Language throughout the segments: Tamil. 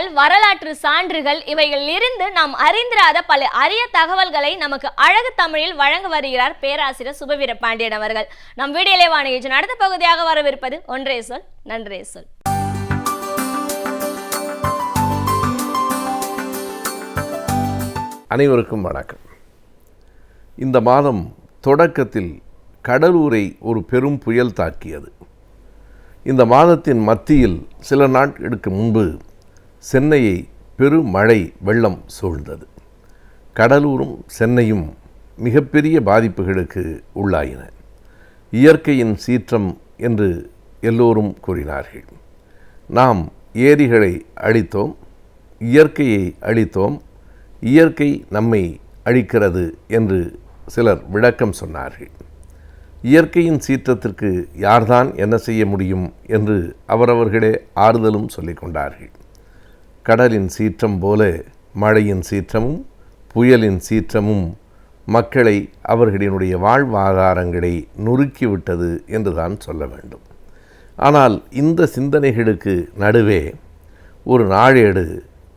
குறிப்புகள், வரலாற்று சான்றுகள் இவைகளில் இருந்து நாம் அறிந்திராத பல அரிய தகவல்களை நமக்கு அழகு தமிழில் வழங்க வருகிறார் பேராசிரியர் சுபவீர பாண்டியன் அவர்கள். நம் வீடியோலே வாணிஜன் அடுத்த பகுதியாக வரவிருப்பது ஒன்றே சொல் நன்றே சொல். அனைவருக்கும் வணக்கம். இந்த மாதம் தொடக்கத்தில் கடலூரை ஒரு பெரும் புயல் தாக்கியது. இந்த மாதத்தின் மத்தியில் சில நாட்களுக்கு முன்பு சென்னையை பெருமழை வெள்ளம் சூழ்ந்தது. கடலூரும் சென்னையும் மிகப்பெரிய பாதிப்புகளுக்கு உள்ளாயின. இயற்கையின் சீற்றம் என்று எல்லோரும் கூறினார்கள். நாம் ஏரிகளை அழித்தோம், இயற்கையை அழித்தோம், இயற்கை நம்மை அழிக்கிறது என்று சிலர் விளக்கம் சொன்னார்கள். இயற்கையின் சீற்றத்திற்கு யார்தான் என்ன செய்ய முடியும் என்று அவரவர்களே ஆறுதலும் சொல்லிக் கொண்டார்கள். கடலின் சீற்றம் போல மழையின் சீற்றமும் புயலின் சீற்றமும் மக்களை அவர்களினுடைய வாழ்வாதாரங்களை நொறுக்கிவிட்டது என்றுதான் சொல்ல வேண்டும். ஆனால் இந்த சிந்தனைகளுக்கு நடுவே ஒரு நாளேடு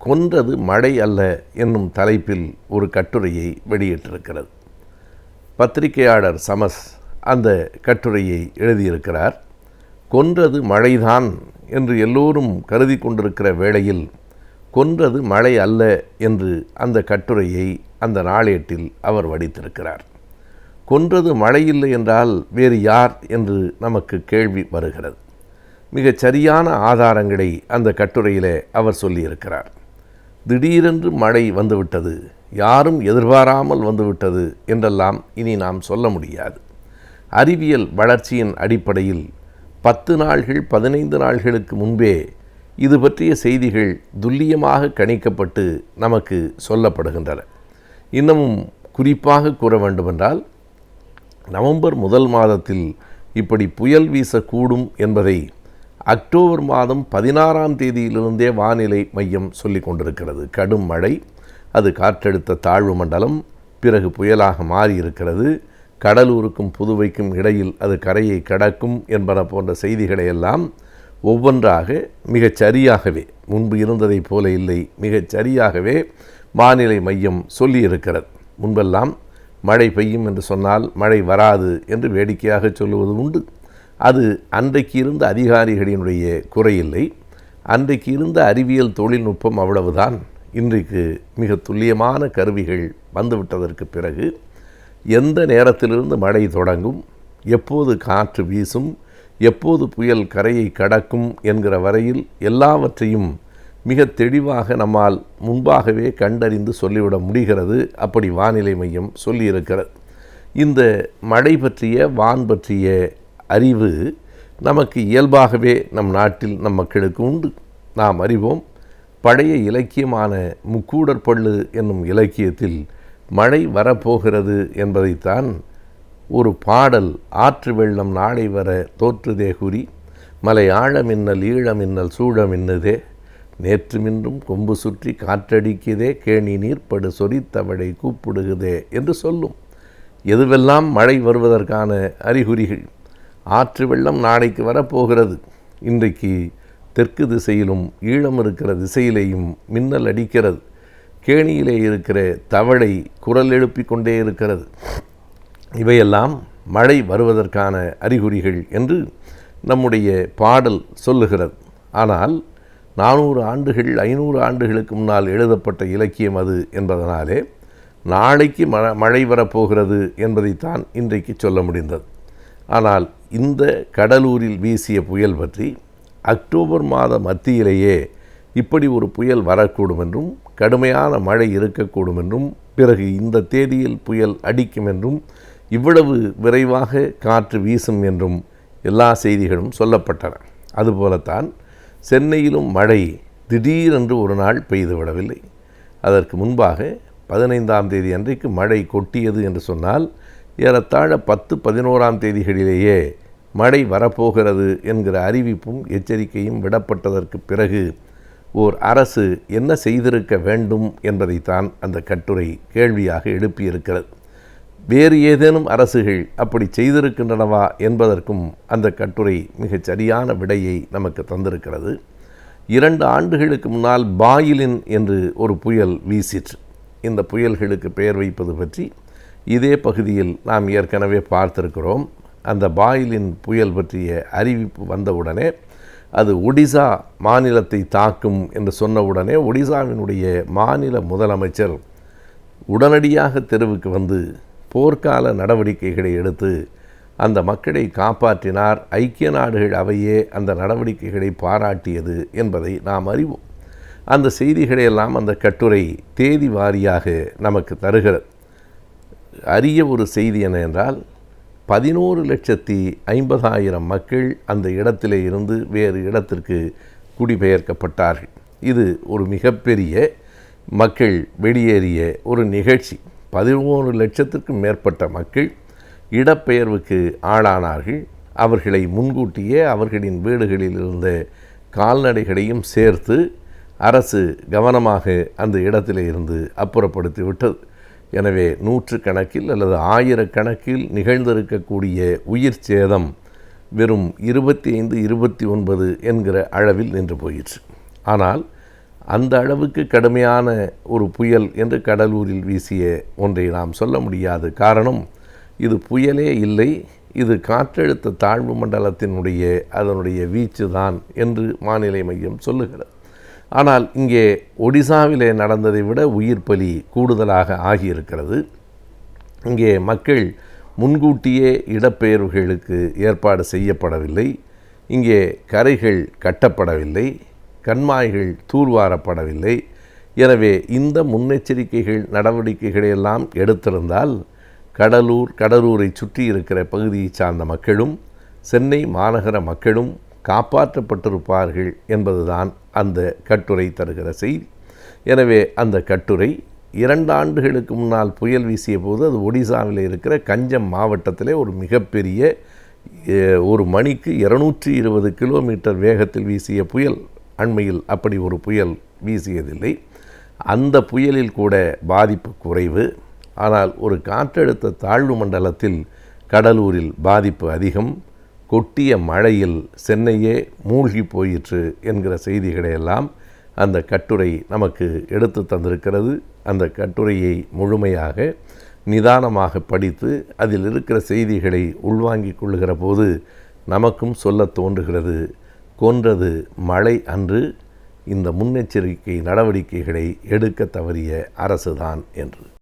கொன்றது மழை அல்ல என்னும் தலைப்பில் ஒரு கட்டுரையை வெளியிட்டிருக்கிறது. பத்திரிகையாளர் சமஸ் அந்த கட்டுரையை எழுதியிருக்கிறார். கொன்றது மழைதான் என்று எல்லோரும் கருதி கொண்டிருக்கிற வேளையில் கொன்றது மழை அல்ல என்று அந்த கட்டுரையை அந்த நாளேட்டில் அவர் வடித்திருக்கிறார். கொன்றது மழை இல்லை என்றால் வேறு யார் என்று நமக்கு கேள்வி வருகிறது. மிகச் சரியான ஆதாரங்களை அந்த கட்டுரையிலே அவர் சொல்லியிருக்கிறார். திடீரென்று மழை வந்துவிட்டது, யாரும் எதிர்பாராமல் வந்துவிட்டது என்றெல்லாம் இனி நாம் சொல்ல முடியாது. அறிவியல் வளர்ச்சியின் அடிப்படையில் 10 நாள்கள் 15 நாள்களுக்கு முன்பே இது பற்றிய செய்திகள் துல்லியமாக கணிக்கப்பட்டு நமக்கு சொல்லப்படுகின்றன. இன்னமும் குறிப்பாக கூற வேண்டுமென்றால் நவம்பர் 1 மாதத்தில் இப்படி புயல் வீசக்கூடும் என்பதை அக்டோபர் மாதம் 16ஆம் தேதியிலிருந்தே வானிலை மையம் சொல்லிக் கொண்டிருக்கிறது. கடும் மழை, அது காற்றழுத்த தாழ்வு மண்டலம், பிறகு புயலாக மாறியிருக்கிறது, கடலூருக்கும் புதுவைக்கும் இடையில் அது கரையை கடக்கும் என்பன போன்ற செய்திகளையெல்லாம் ஒவ்வொன்றாக மிகச் சரியாகவே, முன்பு இருந்ததை போல இல்லை, மிகச் சரியாகவே வானிலை மையம் சொல்லியிருக்கிறது. முன்பெல்லாம் மழை பெய்யும் என்று சொன்னால் மழை வராது என்று வேடிக்கையாக சொல்லுவது உண்டு. அது அன்றைக்கு இருந்த அதிகாரிகளினுடைய குறையில்லை, அன்றைக்கு இருந்த அறிவியல் தொழில்நுட்பம் அவ்வளவுதான். இன்றைக்கு மிக துல்லியமான கருவிகள் வந்துவிட்டதற்கு பிறகு எந்த நேரத்திலிருந்து மழை தொடங்கும், எப்போது காற்று வீசும், எப்போது புயல் கரையை கடக்கும் என்கிற வரையில் எல்லாவற்றையும் மிக தெளிவாக நம்மால் முன்பாகவே கண்டறிந்து சொல்லிவிட முடிகிறது. அப்படி வானிலை மையம் சொல்லியிருக்கிறது. இந்த மழை பற்றிய வான் பற்றிய அறிவு நமக்கு இயல்பாகவே நம் நாட்டில் நம் மக்களுக்கு உண்டு. நாம் அறிவோம். பழைய இலக்கியமான முக்கூடற் பள்ளு என்னும் இலக்கியத்தில் மழை வரப்போகிறது என்பதைத்தான் ஒரு பாடல், ஆற்று வெள்ளம் நாளை வர தோற்றுதே குறி, மலை ஆழ மின்னல் ஈழ மின்னல் சூழ மின்னுதே, நேற்று மின்றும் கொம்பு சுற்றி காற்றடிக்குதே, கேணி நீர்ப்படு சொரித்தவளை கூப்பிடுகுதே என்று சொல்லும். எதுவெல்லாம் மழை வருவதற்கான அறிகுறிகள். ஆற்று வெள்ளம் நாளைக்கு வரப்போகிறது. இன்றைக்கு தெற்கு திசையிலும் ஈழம் இருக்கிற திசையிலேயும் மின்னல் அடிக்கிறது. கேணியிலே இருக்கிற தவளை குரல் எழுப்பி கொண்டே இருக்கிறது. இவையெல்லாம் மழை வருவதற்கான அறிகுறிகள் என்று நம்முடைய பாடல் சொல்லுகிறது. ஆனால் 400 ஆண்டுகள் 500 ஆண்டுகளுக்கு முன்னால் எழுதப்பட்ட இலக்கியம் அது என்பதனாலே நாளைக்கு மழை வரப்போகிறது என்பதைத்தான் இன்றைக்கு சொல்ல முடிந்தது. ஆனால் இந்த கடலூரில் வீசிய புயல் பற்றி அக்டோபர் மாத மத்தியிலேயே இப்படி ஒரு புயல் வரக்கூடும் என்றும், கடுமையான மழை இருக்கக்கூடும் என்றும், பிறகு இந்த தேதியில் புயல் அடிக்கும் என்றும், இவ்வளவு விரைவாக காற்று வீசும் என்றும் எல்லா செய்திகளும் சொல்லப்பட்டன. அதுபோலத்தான் சென்னையிலும் மழை திடீரென்று ஒரு நாள் பெய்துவிடவில்லை. அதற்கு முன்பாக 15ஆம் தேதி அன்றைக்கு மழை கொட்டியது என்று சொன்னால் ஏறத்தாழ 10-11ஆம் தேதிகளிலேயே மழை வரப்போகிறது என்கிற அறிவிப்பும் எச்சரிக்கையும் விடப்பட்டதற்கு பிறகு ஓர் அரசு என்ன செய்திருக்க வேண்டும் என்பதைத்தான் அந்த கட்டுரை கேள்வியாக எழுப்பியிருக்கிறது. வேறு ஏதேனும் அரசுகள் அப்படி செய்திருக்கின்றனவா என்பதற்கும் அந்த கட்டுரை மிகச் சரியான விடையை நமக்கு தந்திருக்கிறது. 2 ஆண்டுகளுக்கு முன்னால் பாயிலின் என்று ஒரு புயல் வீசிற்று. இந்த புயல்களுக்கு பெயர் வைப்பது பற்றி இதே பகுதியில் நாம் ஏற்கனவே பார்த்திருக்கிறோம். அந்த பாயிலின் புயல் பற்றிய அறிவிப்பு வந்தவுடனே அது ஒடிசா மாநிலத்தை தாக்கும் என்று சொன்னவுடனே ஒடிசாவினுடைய மாநில முதலமைச்சர் உடனடியாக தெருவுக்கு வந்து போர்க்கால நடவடிக்கைகளை எடுத்து அந்த மக்களை காப்பாற்றினார். ஐக்கிய நாடுகள் அவையே அந்த நடவடிக்கைகளை பாராட்டியது என்பதை நாம் அறிவோம். அந்த செய்திகளையெல்லாம் அந்த கட்டுரை தேதி வாரியாக நமக்கு தருகிறது. அரிய ஒரு செய்தி என்ன என்றால் 11,50,000 மக்கள் அந்த இடத்திலே இருந்து வேறு இடத்திற்கு குடிபெயர்க்கப்பட்டார்கள். இது ஒரு மிகப்பெரிய மக்கள் வெளியேறிய ஒரு நிகழ்ச்சி. 13 லட்சத்திற்கும் மேற்பட்ட மக்கள் இடப்பெயர்வுக்கு ஆளானார்கள். அவர்களை முன்கூட்டியே அவர்களின் வீடுகளில் இருந்த கால்நடைகளையும் சேர்த்து அரசு கவனமாக அந்த இடத்திலே இருந்து அப்புறப்படுத்தி விட்டது. எனவே 100 கணக்கில் அல்லது 1000 கணக்கில் நிகழ்ந்திருக்கக்கூடிய உயிர் சேதம் வெறும் 25, 29 என்கிற அளவில் நின்று போயிற்று. ஆனால் அந்த அளவுக்கு கடுமையான ஒரு புயல் என்று கடலூரில் வீசிய ஒன்றை நாம் சொல்ல முடியாது. காரணம், இது புயலே இல்லை, இது காற்றழுத்த தாழ்வு மண்டலத்தினுடைய அதனுடைய வீச்சு தான் என்று வானிலை மையம் சொல்லுகிறது. ஆனால் இங்கே ஒடிசாவிலே நடந்ததை விட உயிர் பலி கூடுதலாக ஆகியிருக்கிறது. இங்கே மக்கள் முன்கூட்டியே இடப்பெயர்வுகளுக்கு ஏற்பாடு செய்யப்படவில்லை. இங்கே கரைகள் கட்டப்படவில்லை, கண்மாய்கள் தூர்வாரப்படவில்லை. எனவே இந்த முன்னெச்சரிக்கைகள் நடவடிக்கைகளையெல்லாம் எடுத்திருந்தால் கடலூரை சுற்றி இருக்கிற பகுதியை சார்ந்த மக்களும் சென்னை மாநகர மக்களும் காப்பாற்றப்பட்டிருப்பார்கள் என்பதுதான் அந்த கட்டுரை தருகிற செய்தி. எனவே அந்த கட்டுரை 2 ஆண்டுகளுக்கு முன்னால் புயல் வீசிய போது அது ஒடிசாவில் இருக்கிற கஞ்சம் மாவட்டத்திலே ஒரு மிகப்பெரிய ஒரு மணிக்கு 220 கிலோமீட்டர் வேகத்தில் வீசிய புயல். அண்மையில் அப்படி ஒரு புயல் வீசியதில்லை. அந்த புயலில் கூட பாதிப்பு குறைவு. ஆனால் ஒரு காற்றழுத்த தாழ்வு மண்டலத்தில் கடலூரில் பாதிப்பு அதிகம். கொட்டிய மழையில் சென்னையே மூழ்கி போயிற்று என்கிற செய்திகளையெல்லாம் அந்த கட்டுரை நமக்கு எடுத்து தந்திருக்கிறது. அந்த கட்டுரையை முழுமையாக நிதானமாக படித்து அதில் இருக்கிற செய்திகளை உள்வாங்கிக் கொள்ளுகிற போது நமக்கும் சொல்ல தோன்றுகிறது, கொன்றது மழை அன்று, இந்த முன்னெச்சரிக்கை நடவடிக்கைகளை எடுக்க தவறிய அரசுதான் என்று.